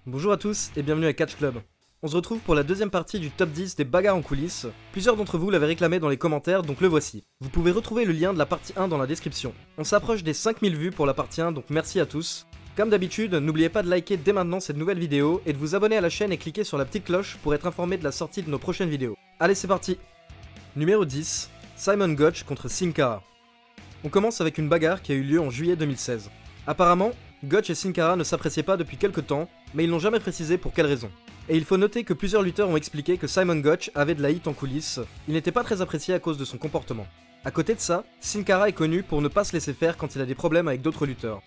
Bonjour à tous et bienvenue à Catch Club. On se retrouve pour la deuxième partie du top 10 des bagarres en coulisses. Plusieurs d'entre vous l'avaient réclamé dans les commentaires, donc le voici. Vous pouvez retrouver le lien de la partie 1 dans la description. On s'approche des 5000 vues pour la partie 1, donc merci à tous. Comme d'habitude, n'oubliez pas de liker dès maintenant cette nouvelle vidéo et de vous abonner à la chaîne et cliquer sur la petite cloche pour être informé de la sortie de nos prochaines vidéos. Allez, c'est parti. Numéro 10, Simon Gotch contre Sin Cara. On commence avec une bagarre qui a eu lieu en juillet 2016. Apparemment, Gotch et Sin Cara ne s'appréciaient pas depuis quelques temps, mais ils n'ont jamais précisé pour quelle raison. Et il faut noter que plusieurs lutteurs ont expliqué que Simon Gotch avait de la hit en coulisses, il n'était pas très apprécié à cause de son comportement. À côté de ça, Sin Cara est connu pour ne pas se laisser faire quand il a des problèmes avec d'autres lutteurs.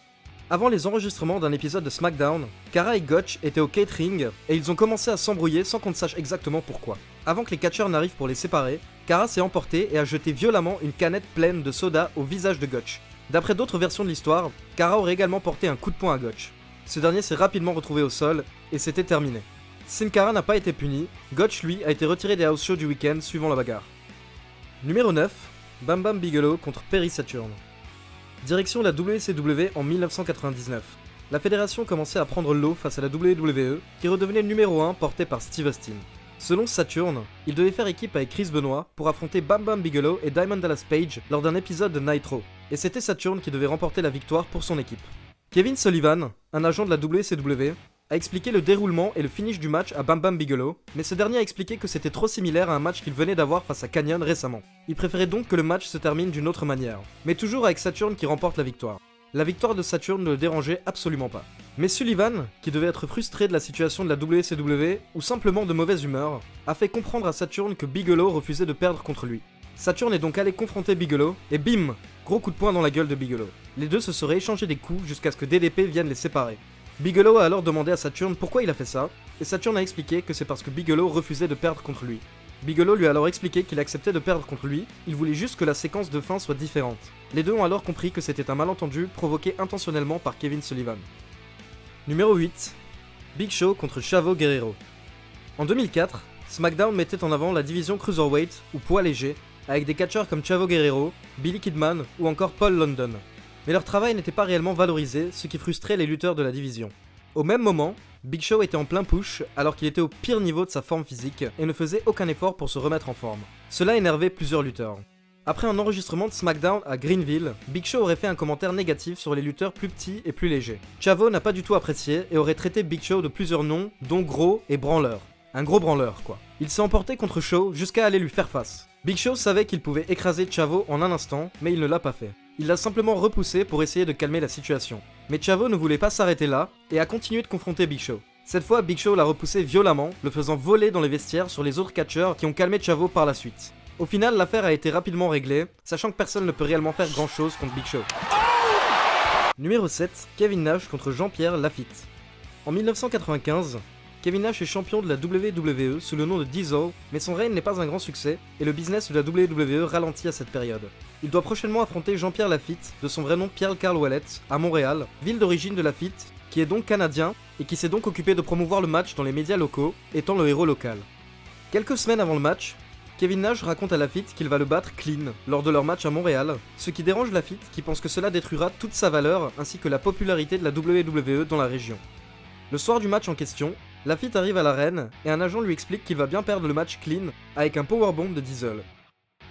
Avant les enregistrements d'un épisode de SmackDown, Cara et Gotch étaient au catering et ils ont commencé à s'embrouiller sans qu'on ne sache exactement pourquoi. Avant que les catcheurs n'arrivent pour les séparer, Cara s'est emporté et a jeté violemment une canette pleine de soda au visage de Gotch. D'après d'autres versions de l'histoire, Cara aurait également porté un coup de poing à Gotch. Ce dernier s'est rapidement retrouvé au sol et c'était terminé. Sin Cara n'a pas été puni, Gotch lui a été retiré des house shows du week-end suivant la bagarre. Numéro 9, Bam Bam Bigelow contre Perry Saturn. Direction la WCW en 1999. La fédération commençait à prendre l'eau face à la WWE, qui redevenait le numéro 1 porté par Steve Austin. Selon Saturn, il devait faire équipe avec Chris Benoit pour affronter Bam Bam Bigelow et Diamond Dallas Page lors d'un épisode de Nitro, et c'était Saturn qui devait remporter la victoire pour son équipe. Kevin Sullivan, un agent de la WCW, a expliqué le déroulement et le finish du match à Bam Bam Bigelow, mais ce dernier a expliqué que c'était trop similaire à un match qu'il venait d'avoir face à Canyon récemment. Il préférait donc que le match se termine d'une autre manière, mais toujours avec Saturn qui remporte la victoire. La victoire de Saturn ne le dérangeait absolument pas. Mais Sullivan, qui devait être frustré de la situation de la WCW, ou simplement de mauvaise humeur, a fait comprendre à Saturn que Bigelow refusait de perdre contre lui. Saturn est donc allé confronter Bigelow, et bim, gros coup de poing dans la gueule de Bigelow. Les deux se seraient échangés des coups jusqu'à ce que DDP vienne les séparer. Bigelow a alors demandé à Saturn pourquoi il a fait ça, et Saturn a expliqué que c'est parce que Bigelow refusait de perdre contre lui. Bigelow lui a alors expliqué qu'il acceptait de perdre contre lui, il voulait juste que la séquence de fin soit différente. Les deux ont alors compris que c'était un malentendu provoqué intentionnellement par Kevin Sullivan. Numéro 8, Big Show contre Chavo Guerrero. En 2004, SmackDown mettait en avant la division Cruiserweight, ou poids léger, avec des catcheurs comme Chavo Guerrero, Billy Kidman ou encore Paul London. Mais leur travail n'était pas réellement valorisé, ce qui frustrait les lutteurs de la division. Au même moment, Big Show était en plein push alors qu'il était au pire niveau de sa forme physique et ne faisait aucun effort pour se remettre en forme. Cela énervait plusieurs lutteurs. Après un enregistrement de SmackDown à Greenville, Big Show aurait fait un commentaire négatif sur les lutteurs plus petits et plus légers. Chavo n'a pas du tout apprécié et aurait traité Big Show de plusieurs noms, dont gros et branleur. Un gros branleur, quoi. Il s'est emporté contre Show jusqu'à aller lui faire face. Big Show savait qu'il pouvait écraser Chavo en un instant, mais il ne l'a pas fait. Il l'a simplement repoussé pour essayer de calmer la situation. Mais Chavo ne voulait pas s'arrêter là et a continué de confronter Big Show. Cette fois, Big Show l'a repoussé violemment, le faisant voler dans les vestiaires sur les autres catcheurs qui ont calmé Chavo par la suite. Au final, l'affaire a été rapidement réglée, sachant que personne ne peut réellement faire grand chose contre Big Show. Numéro 7, Kevin Nash contre Jean-Pierre Lafitte. En 1995, Kevin Nash est champion de la WWE sous le nom de Diesel, mais son règne n'est pas un grand succès et le business de la WWE ralentit à cette période. Il doit prochainement affronter Jean-Pierre Lafitte, de son vrai nom Pierre Carl Ouellet, à Montréal, ville d'origine de Lafitte, qui est donc canadien et qui s'est donc occupé de promouvoir le match dans les médias locaux, étant le héros local. Quelques semaines avant le match, Kevin Nash raconte à Lafitte qu'il va le battre clean lors de leur match à Montréal, ce qui dérange Lafitte qui pense que cela détruira toute sa valeur ainsi que la popularité de la WWE dans la région. Le soir du match en question, Lafitte arrive à l'arène et un agent lui explique qu'il va bien perdre le match clean avec un powerbomb de Diesel.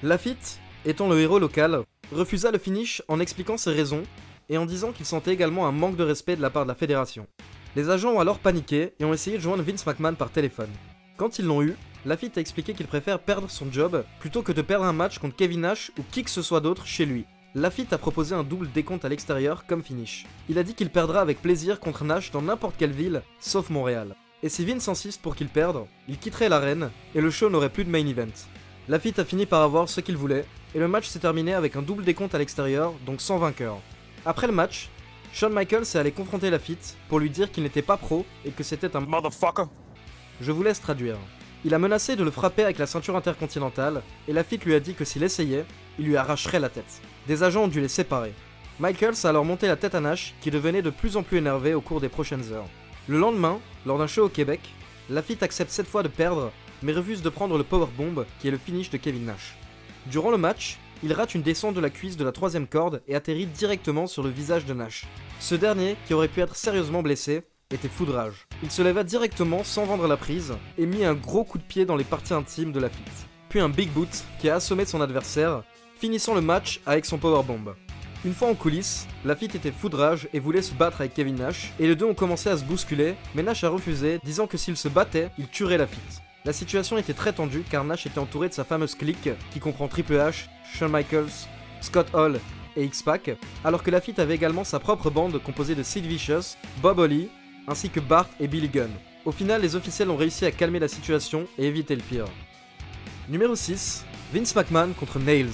Lafitte, étant le héros local, refusa le finish en expliquant ses raisons et en disant qu'il sentait également un manque de respect de la part de la fédération. Les agents ont alors paniqué et ont essayé de joindre Vince McMahon par téléphone. Quand ils l'ont eu, Lafitte a expliqué qu'il préfère perdre son job plutôt que de perdre un match contre Kevin Nash ou qui que ce soit d'autre chez lui. Lafitte a proposé un double décompte à l'extérieur comme finish. Il a dit qu'il perdra avec plaisir contre Nash dans n'importe quelle ville, sauf Montréal. Et si Vince insiste pour qu'il perde, il quitterait l'arène et le show n'aurait plus de main event. Lafitte a fini par avoir ce qu'il voulait et le match s'est terminé avec un double décompte à l'extérieur, donc sans vainqueur. Après le match, Shawn Michaels est allé confronter Lafitte pour lui dire qu'il n'était pas pro et que c'était un motherfucker. Je vous laisse traduire. Il a menacé de le frapper avec la ceinture intercontinentale et Lafitte lui a dit que s'il essayait, il lui arracherait la tête. Des agents ont dû les séparer. Michaels a alors monté la tête à Nash qui devenait de plus en plus énervé au cours des prochaines heures. Le lendemain, lors d'un show au Québec, Lafitte accepte cette fois de perdre, mais refuse de prendre le powerbomb qui est le finish de Kevin Nash. Durant le match, il rate une descente de la cuisse de la 3ème corde et atterrit directement sur le visage de Nash. Ce dernier, qui aurait pu être sérieusement blessé, était fou de rage. il se leva directement sans vendre la prise et mit un gros coup de pied dans les parties intimes de Lafitte. Puis un big boot qui a assommé son adversaire, finissant le match avec son powerbomb. Une fois en coulisses, Lafitte était fou de rage et voulait se battre avec Kevin Nash, et les deux ont commencé à se bousculer, mais Nash a refusé, disant que s'il se battait, il tuerait Lafitte. La situation était très tendue car Nash était entouré de sa fameuse clique qui comprend Triple H, Shawn Michaels, Scott Hall et X-Pac, alors que Lafitte avait également sa propre bande composée de Sid Vicious, Bob Holly, ainsi que Bart et Billy Gunn. Au final, les officiels ont réussi à calmer la situation et éviter le pire. Numéro 6, Vince McMahon contre Nails.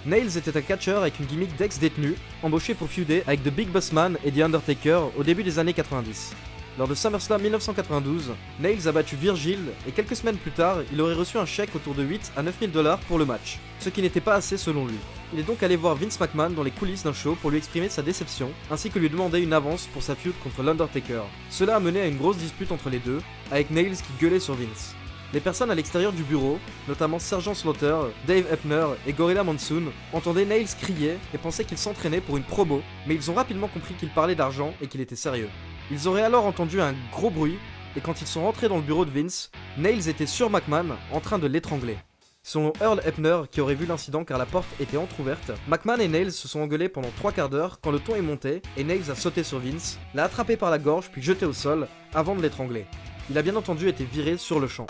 Nails était un catcheur avec une gimmick d'ex-détenu, embauché pour feuder avec The Big Boss Man et The Undertaker au début des années 90. Lors de SummerSlam 1992, Nails a battu Virgil et quelques semaines plus tard, il aurait reçu un chèque autour de 8 à 9 000 $ pour le match, ce qui n'était pas assez selon lui. Il est donc allé voir Vince McMahon dans les coulisses d'un show pour lui exprimer sa déception, ainsi que lui demander une avance pour sa feud contre l'Undertaker. Cela a mené à une grosse dispute entre les deux, avec Nails qui gueulait sur Vince. Les personnes à l'extérieur du bureau, notamment Sergeant Slaughter, Dave Hebner et Gorilla Monsoon, entendaient Nails crier et pensaient qu'il s'entraînait pour une promo, mais ils ont rapidement compris qu'il parlait d'argent et qu'il était sérieux. Ils auraient alors entendu un gros bruit, et quand ils sont rentrés dans le bureau de Vince, Nails était sur McMahon en train de l'étrangler. Selon Earl Hebner, qui aurait vu l'incident car la porte était entrouverte, McMahon et Nails se sont engueulés pendant 3/4 d'heure quand le ton est monté et Nails a sauté sur Vince, l'a attrapé par la gorge puis jeté au sol avant de l'étrangler. Il a bien entendu été viré sur le champ.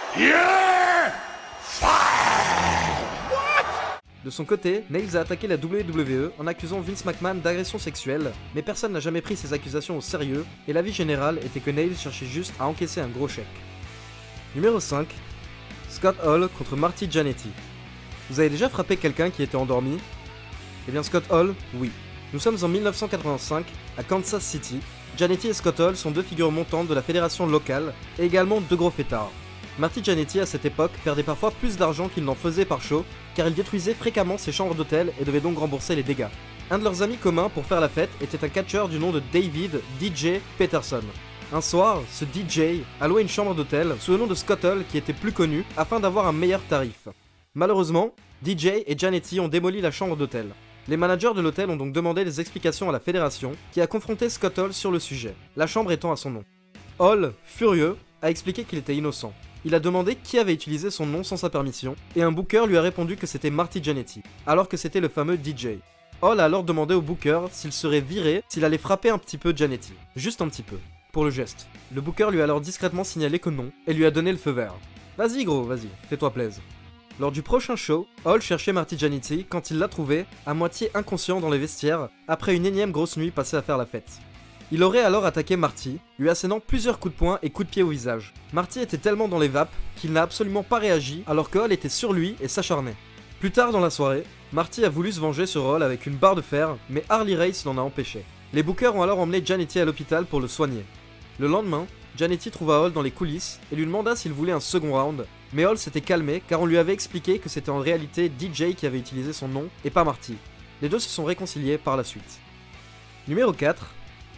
De son côté, Nails a attaqué la WWE en accusant Vince McMahon d'agression sexuelle, mais personne n'a jamais pris ces accusations au sérieux, et l'avis général était que Nails cherchait juste à encaisser un gros chèque. Numéro 5, Scott Hall contre Marty Jannetty. Vous avez déjà frappé quelqu'un qui était endormi? Eh bien Scott Hall, oui. Nous sommes en 1985, à Kansas City. Jannetty et Scott Hall sont deux figures montantes de la fédération locale, et également deux gros fêtards. Marty Jannetty à cette époque perdait parfois plus d'argent qu'il n'en faisait par show, car il détruisait fréquemment ses chambres d'hôtel et devait donc rembourser les dégâts. Un de leurs amis communs pour faire la fête était un catcheur du nom de David DJ Peterson. Un soir, ce DJ a loué une chambre d'hôtel sous le nom de Scott Hall qui était plus connu afin d'avoir un meilleur tarif. Malheureusement, DJ et Jannetty ont démoli la chambre d'hôtel. Les managers de l'hôtel ont donc demandé des explications à la fédération qui a confronté Scott Hall sur le sujet, la chambre étant à son nom. Hall, furieux, a expliqué qu'il était innocent. Il a demandé qui avait utilisé son nom sans sa permission, et un booker lui a répondu que c'était Marty Jannetty, alors que c'était le fameux DJ. Hall a alors demandé au booker s'il serait viré s'il allait frapper un petit peu Jannetty, juste un petit peu, pour le geste. Le booker lui a alors discrètement signalé que non, et lui a donné le feu vert. Vas-y gros, vas-y, fais-toi plaisir. Lors du prochain show, Hall cherchait Marty Jannetty quand il l'a trouvé, à moitié inconscient dans les vestiaires, après une énième grosse nuit passée à faire la fête. Il aurait alors attaqué Marty, lui assénant plusieurs coups de poing et coups de pied au visage. Marty était tellement dans les vapes qu'il n'a absolument pas réagi alors que Hall était sur lui et s'acharnait. Plus tard dans la soirée, Marty a voulu se venger sur Hall avec une barre de fer, mais Harley Race l'en a empêché. Les bookers ont alors emmené Jannetty à l'hôpital pour le soigner. Le lendemain, Jannetty trouva Hall dans les coulisses et lui demanda s'il voulait un second round, mais Hall s'était calmé car on lui avait expliqué que c'était en réalité DJ qui avait utilisé son nom et pas Marty. Les deux se sont réconciliés par la suite. Numéro 4,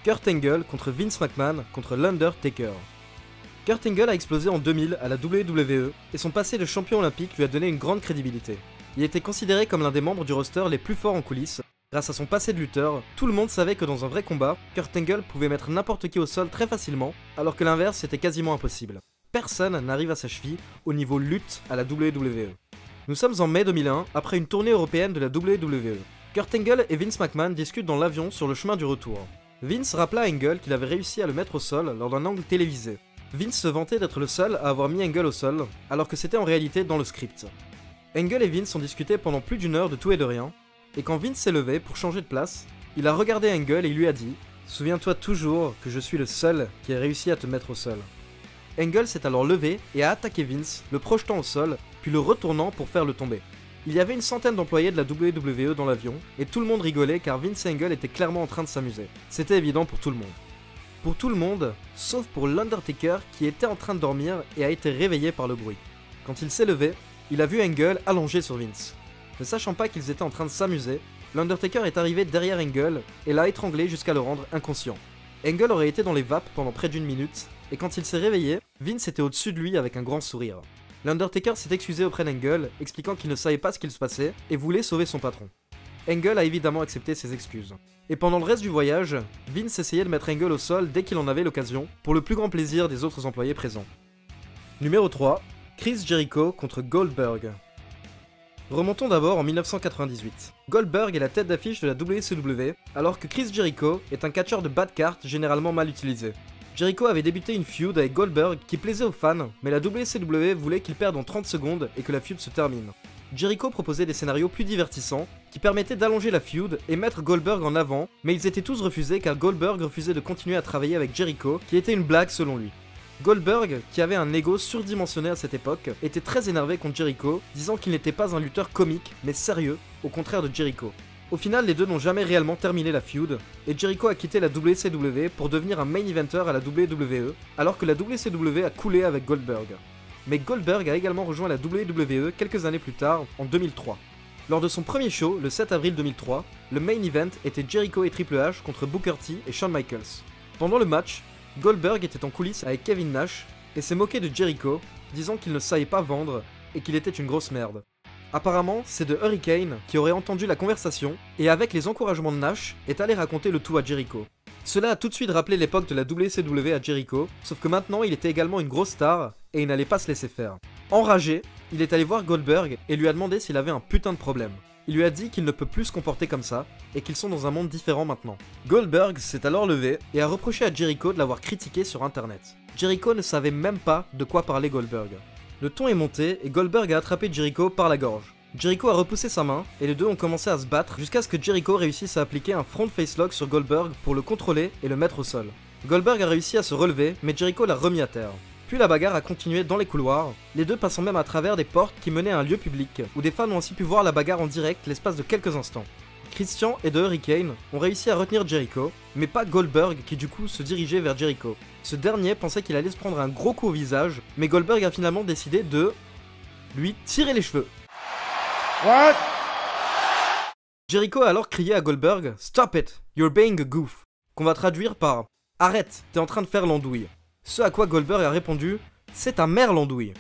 Kurt Angle contre Vince McMahon contre l'Undertaker. Kurt Angle a explosé en 2000 à la WWE et son passé de champion olympique lui a donné une grande crédibilité. Il était considéré comme l'un des membres du roster les plus forts en coulisses. Grâce à son passé de lutteur, tout le monde savait que dans un vrai combat, Kurt Angle pouvait mettre n'importe qui au sol très facilement, alors que l'inverse était quasiment impossible. Personne n'arrive à sa cheville au niveau lutte à la WWE. Nous sommes en mai 2001, après une tournée européenne de la WWE. Kurt Angle et Vince McMahon discutent dans l'avion sur le chemin du retour. Vince rappela à Angle qu'il avait réussi à le mettre au sol lors d'un angle télévisé. Vince se vantait d'être le seul à avoir mis Angle au sol, alors que c'était en réalité dans le script. Angle et Vince ont discuté pendant plus d'une heure de tout et de rien, et quand Vince s'est levé pour changer de place, il a regardé Angle et il lui a dit « Souviens-toi toujours que je suis le seul qui a réussi à te mettre au sol ». Angle s'est alors levé et a attaqué Vince, le projetant au sol, puis le retournant pour faire le tomber. Il y avait une centaine d'employés de la WWE dans l'avion, et tout le monde rigolait car Vince et Angle étaient clairement en train de s'amuser. C'était évident pour tout le monde. Pour tout le monde, sauf pour l'Undertaker qui était en train de dormir et a été réveillé par le bruit. Quand il s'est levé, il a vu Angle allongé sur Vince. Ne sachant pas qu'ils étaient en train de s'amuser, l'Undertaker est arrivé derrière Angle et l'a étranglé jusqu'à le rendre inconscient. Angle aurait été dans les vapes pendant près d'une minute, et quand il s'est réveillé, Vince était au-dessus de lui avec un grand sourire. L'Undertaker s'est excusé auprès d'Angle, expliquant qu'il ne savait pas ce qu'il se passait et voulait sauver son patron. Angle a évidemment accepté ses excuses. Et pendant le reste du voyage, Vince essayait de mettre Angle au sol dès qu'il en avait l'occasion, pour le plus grand plaisir des autres employés présents. Numéro 3, Chris Jericho contre Goldberg. Remontons d'abord en 1998. Goldberg est la tête d'affiche de la WCW, alors que Chris Jericho est un catcheur de bas de carte généralement mal utilisé. Jericho avait débuté une feud avec Goldberg qui plaisait aux fans, mais la WCW voulait qu'il perde en 30 secondes et que la feud se termine. Jericho proposait des scénarios plus divertissants, qui permettaient d'allonger la feud et mettre Goldberg en avant, mais ils étaient tous refusés car Goldberg refusait de continuer à travailler avec Jericho, qui était une blague selon lui. Goldberg, qui avait un ego surdimensionné à cette époque, était très énervé contre Jericho, disant qu'il n'était pas un lutteur comique, mais sérieux, au contraire de Jericho. Au final, les deux n'ont jamais réellement terminé la feud, et Jericho a quitté la WCW pour devenir un main eventer à la WWE, alors que la WCW a coulé avec Goldberg. Mais Goldberg a également rejoint la WWE quelques années plus tard, en 2003. Lors de son premier show, le 7 avril 2003, le main event était Jericho et Triple H contre Booker T et Shawn Michaels. Pendant le match, Goldberg était en coulisses avec Kevin Nash et s'est moqué de Jericho, disant qu'il ne savait pas vendre et qu'il était une grosse merde. Apparemment, c'est The Hurricane qui aurait entendu la conversation et avec les encouragements de Nash est allé raconter le tout à Jericho. Cela a tout de suite rappelé l'époque de la WCW à Jericho, sauf que maintenant il était également une grosse star et il n'allait pas se laisser faire. Enragé, il est allé voir Goldberg et lui a demandé s'il avait un putain de problème. Il lui a dit qu'il ne peut plus se comporter comme ça et qu'ils sont dans un monde différent maintenant. Goldberg s'est alors levé et a reproché à Jericho de l'avoir critiqué sur internet. Jericho ne savait même pas de quoi parlait Goldberg. Le ton est monté et Goldberg a attrapé Jericho par la gorge. Jericho a repoussé sa main et les deux ont commencé à se battre jusqu'à ce que Jericho réussisse à appliquer un front facelock sur Goldberg pour le contrôler et le mettre au sol. Goldberg a réussi à se relever mais Jericho l'a remis à terre. Puis la bagarre a continué dans les couloirs, les deux passant même à travers des portes qui menaient à un lieu public, où des fans ont ainsi pu voir la bagarre en direct l'espace de quelques instants. Christian et The Hurricane ont réussi à retenir Jericho, mais pas Goldberg qui du coup se dirigeait vers Jericho. Ce dernier pensait qu'il allait se prendre un gros coup au visage, mais Goldberg a finalement décidé de lui tirer les cheveux. What? Jericho a alors crié à Goldberg « Stop it, you're being a goof », qu'on va traduire par « Arrête, t'es en train de faire l'andouille ». Ce à quoi Goldberg a répondu « C'est ta mère l'andouille ».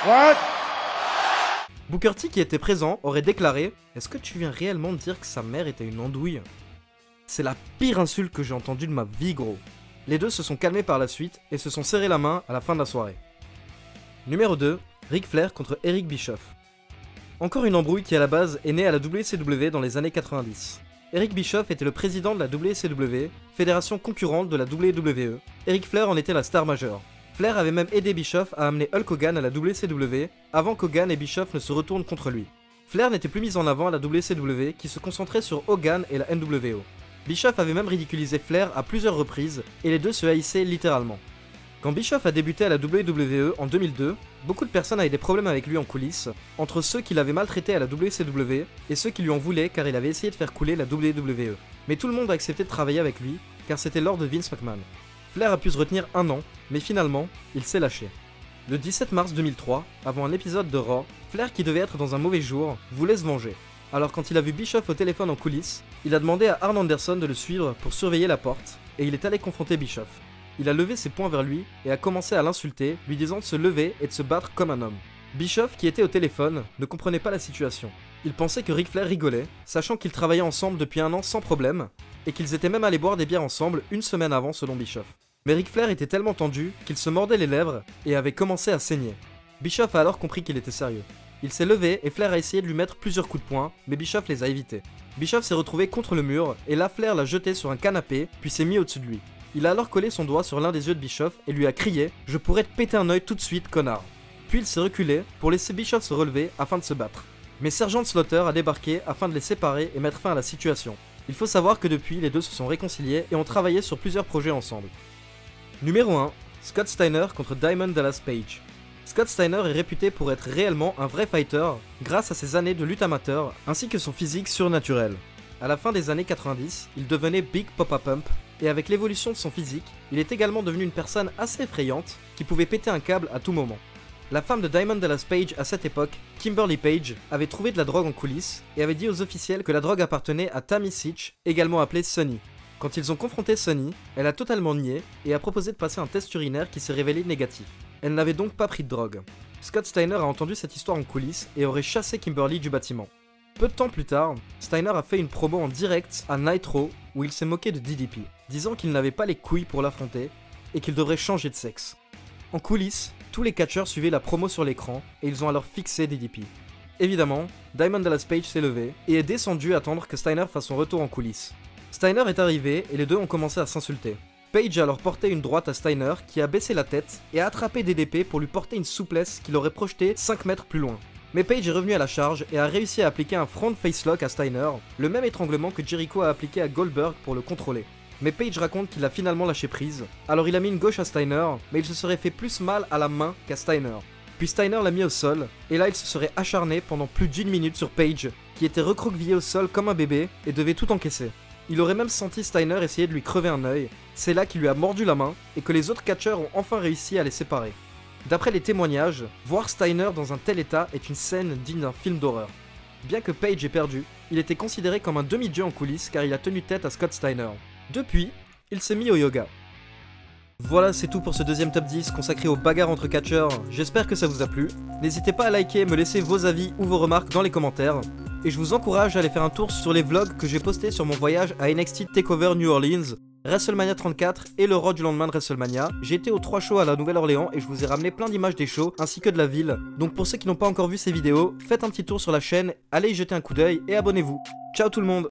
What? Booker T qui était présent aurait déclaré « Est-ce que tu viens réellement de dire que sa mère était une andouille ?» C'est la pire insulte que j'ai entendue de ma vie gros. Les deux se sont calmés par la suite et se sont serrés la main à la fin de la soirée. Numéro 2, Ric Flair contre Eric Bischoff. Encore une embrouille qui à la base est née à la WCW dans les années 90. Eric Bischoff était le président de la WCW, fédération concurrente de la WWE. Eric Flair en était la star majeure. Flair avait même aidé Bischoff à amener Hulk Hogan à la WCW avant qu'Hogan et Bischoff ne se retournent contre lui. Flair n'était plus mis en avant à la WCW qui se concentrait sur Hogan et la NWO. Bischoff avait même ridiculisé Flair à plusieurs reprises et les deux se haïssaient littéralement. Quand Bischoff a débuté à la WWE en 2002, beaucoup de personnes avaient des problèmes avec lui en coulisses, entre ceux qui l'avaient maltraité à la WCW et ceux qui lui en voulaient car il avait essayé de faire couler la WWE. Mais tout le monde a accepté de travailler avec lui car c'était l'ordre de Vince McMahon. Flair a pu se retenir un an, mais finalement, il s'est lâché. Le 17 mars 2003, avant un épisode de Raw, Flair qui devait être dans un mauvais jour, voulait se venger. Alors quand il a vu Bischoff au téléphone en coulisses, il a demandé à Arn Anderson de le suivre pour surveiller la porte, et il est allé confronter Bischoff. Il a levé ses poings vers lui et a commencé à l'insulter, lui disant de se lever et de se battre comme un homme. Bischoff, qui était au téléphone, ne comprenait pas la situation. Il pensait que Ric Flair rigolait, sachant qu'ils travaillaient ensemble depuis un an sans problème, et qu'ils étaient même allés boire des bières ensemble une semaine avant selon Bischoff. Mais Ric Flair était tellement tendu qu'il se mordait les lèvres et avait commencé à saigner. Bischoff a alors compris qu'il était sérieux. Il s'est levé et Flair a essayé de lui mettre plusieurs coups de poing, mais Bischoff les a évités. Bischoff s'est retrouvé contre le mur, et là Flair l'a jeté sur un canapé, puis s'est mis au-dessus de lui. Il a alors collé son doigt sur l'un des yeux de Bischoff et lui a crié « Je pourrais te péter un œil tout de suite, connard !» Puis il s'est reculé pour laisser Bischoff se relever afin de se battre. Mais Sergeant Slaughter a débarqué afin de les séparer et mettre fin à la situation. Il faut savoir que depuis, les deux se sont réconciliés et ont travaillé sur plusieurs projets ensemble. Numéro 1, Scott Steiner contre Diamond Dallas Page. Scott Steiner est réputé pour être réellement un vrai fighter grâce à ses années de lutte amateur ainsi que son physique surnaturel. À la fin des années 90, il devenait Big Papa Pump et avec l'évolution de son physique, il est également devenu une personne assez effrayante qui pouvait péter un câble à tout moment. La femme de Diamond Dallas Page à cette époque, Kimberly Page, avait trouvé de la drogue en coulisses et avait dit aux officiels que la drogue appartenait à Tammy Sytch, également appelée Sunny. Quand ils ont confronté Sunny, elle a totalement nié et a proposé de passer un test urinaire qui s'est révélé négatif. Elle n'avait donc pas pris de drogue. Scott Steiner a entendu cette histoire en coulisses et aurait chassé Kimberly du bâtiment. Peu de temps plus tard, Steiner a fait une promo en direct à Nitro où il s'est moqué de DDP, disant qu'il n'avait pas les couilles pour l'affronter et qu'il devrait changer de sexe. En coulisses, tous les catcheurs suivaient la promo sur l'écran et ils ont alors fixé DDP. Évidemment, Diamond Dallas Page s'est levé et est descendu attendre que Steiner fasse son retour en coulisses. Steiner est arrivé et les deux ont commencé à s'insulter. Page a alors porté une droite à Steiner qui a baissé la tête et a attrapé DDP pour lui porter une souplesse qui l'aurait projeté 5 mètres plus loin. Mais Page est revenu à la charge et a réussi à appliquer un front facelock à Steiner, le même étranglement que Jericho a appliqué à Goldberg pour le contrôler. Mais Page raconte qu'il a finalement lâché prise, alors il a mis une gauche à Steiner, mais il se serait fait plus mal à la main qu'à Steiner. Puis Steiner l'a mis au sol, et là il se serait acharné pendant plus d'1 minute sur Page, qui était recroquevillé au sol comme un bébé et devait tout encaisser. Il aurait même senti Steiner essayer de lui crever un œil, c'est là qu'il lui a mordu la main et que les autres catcheurs ont enfin réussi à les séparer. D'après les témoignages, voir Steiner dans un tel état est une scène digne d'un film d'horreur. Bien que Page ait perdu, il était considéré comme un demi-dieu en coulisses car il a tenu tête à Scott Steiner. Depuis, il s'est mis au yoga. Voilà, c'est tout pour ce deuxième top 10 consacré aux bagarres entre catcheurs, j'espère que ça vous a plu. N'hésitez pas à liker, me laisser vos avis ou vos remarques dans les commentaires. Et je vous encourage à aller faire un tour sur les vlogs que j'ai postés sur mon voyage à NXT TakeOver New Orleans, WrestleMania 34 et le Raw du lendemain de WrestleMania. J'ai été aux 3 shows à la Nouvelle-Orléans et je vous ai ramené plein d'images des shows ainsi que de la ville. Donc pour ceux qui n'ont pas encore vu ces vidéos, faites un petit tour sur la chaîne, allez y jeter un coup d'œil et abonnez-vous. Ciao tout le monde!